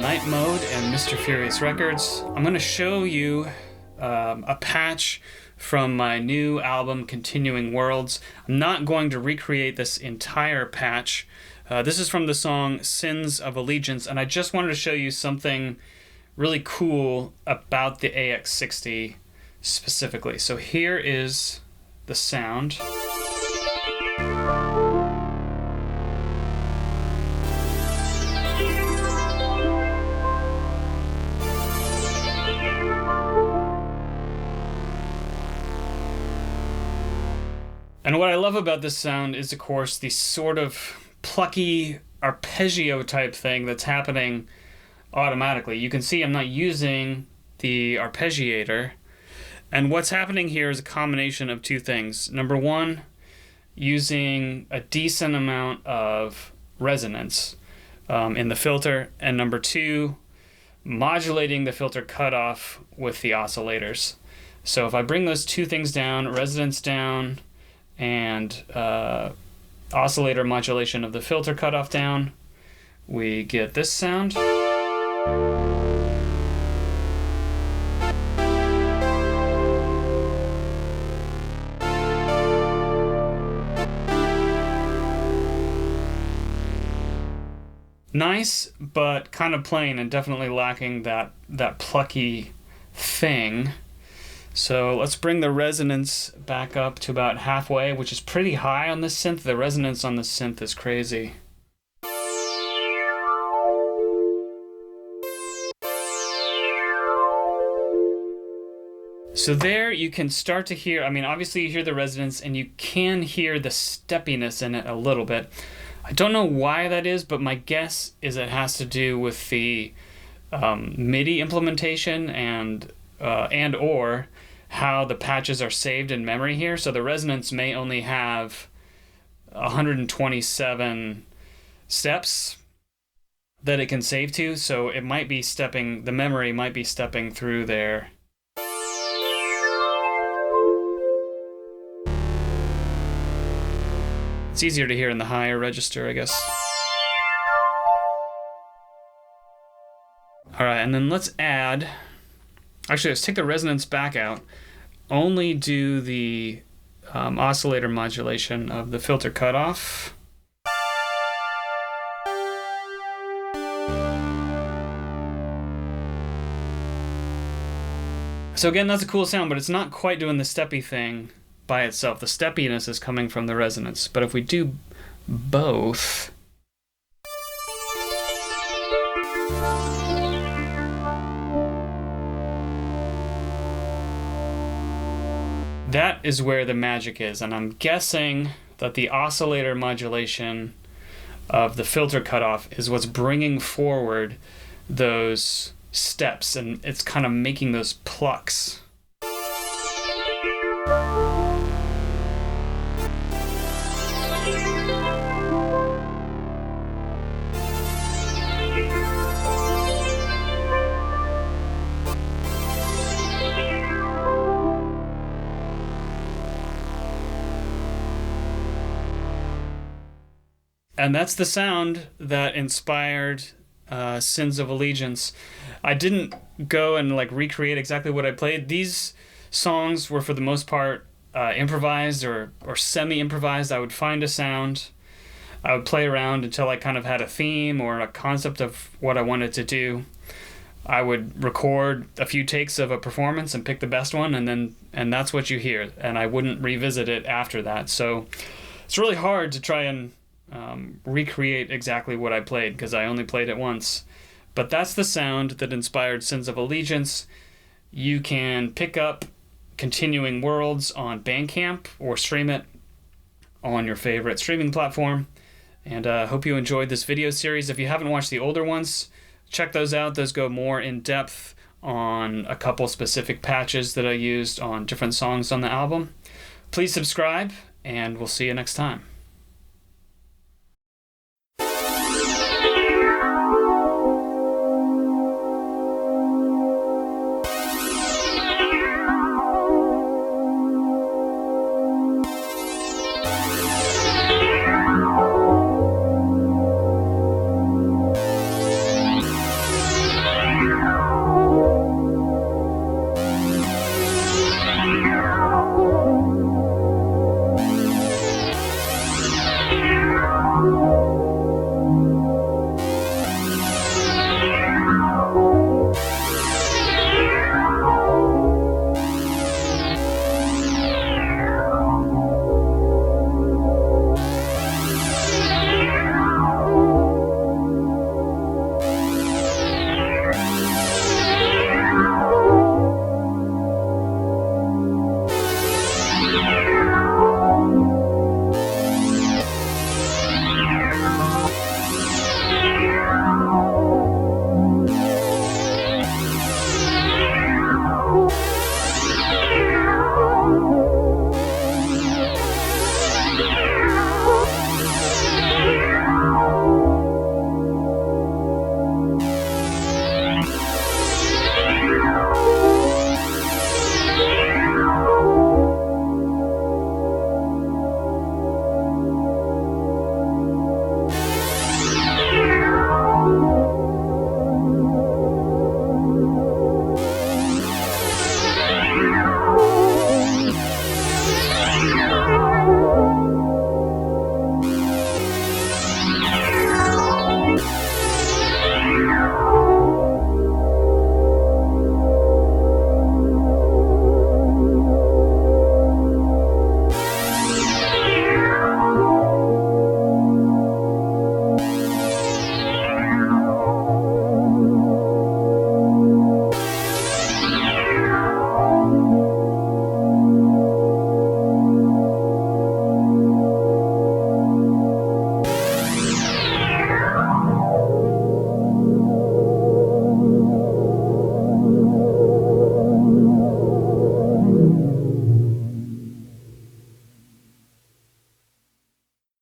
Night Mode and Mr. Furious Records. I'm going to show you a patch from my new album, Continuing Worlds. I'm not going to recreate this entire patch. This is from the song Sins of Allegiance, and I just wanted to show you something really cool about the AX-60 specifically. So here is the sound. And what I love about this sound is, of course, the sort of plucky arpeggio type thing that's happening automatically. You can see I'm not using the arpeggiator. And what's happening here is a combination of two things. Number one, using a decent amount of resonance in the filter. And number two, modulating the filter cutoff with the oscillators. So if I bring those two things down, resonance down, and oscillator modulation of the filter cutoff down, we get this sound. Nice, but kind of plain and definitely lacking that plucky thing. So let's bring the resonance back up to about halfway, which is pretty high on this synth. The resonance on this synth is crazy. So there you can start to hear, I mean, obviously you hear the resonance and you can hear the steppiness in it a little bit. I don't know why that is, but my guess is it has to do with the MIDI implementation and or how the patches are saved in memory here. So the resonance may only have 127 steps that it can save to, so it might be stepping, the memory might be stepping through there. It's easier to hear in the higher register, I guess. All right, and then let's add, actually let's take the resonance back out, only do the oscillator modulation of the filter cutoff. So again, that's a cool sound, but it's not quite doing the steppy thing by itself. The steppiness is coming from the resonance. But if we do both, that is where the magic is. And I'm guessing that the oscillator modulation of the filter cutoff is what's bringing forward those steps, and it's kind of making those plucks. And that's the sound that inspired Sins of Allegiance. I didn't go and recreate exactly what I played. These songs were for the most part improvised or semi-improvised. I would find a sound, I would play around until I kind of had a theme or a concept of what I wanted to do. I would record a few takes of a performance and pick the best one, and that's what you hear. And I wouldn't revisit it after that. So it's really hard to try and recreate exactly what I played because I only played it once. But that's the sound that inspired Sins of Allegiance. You can pick up Continuing Worlds on Bandcamp or stream it on your favorite streaming platform. And I hope you enjoyed this video series. If you haven't watched the older ones, check those out. Those go more in depth on a couple specific patches that I used on different songs on the album. Please subscribe, and we'll see you next time.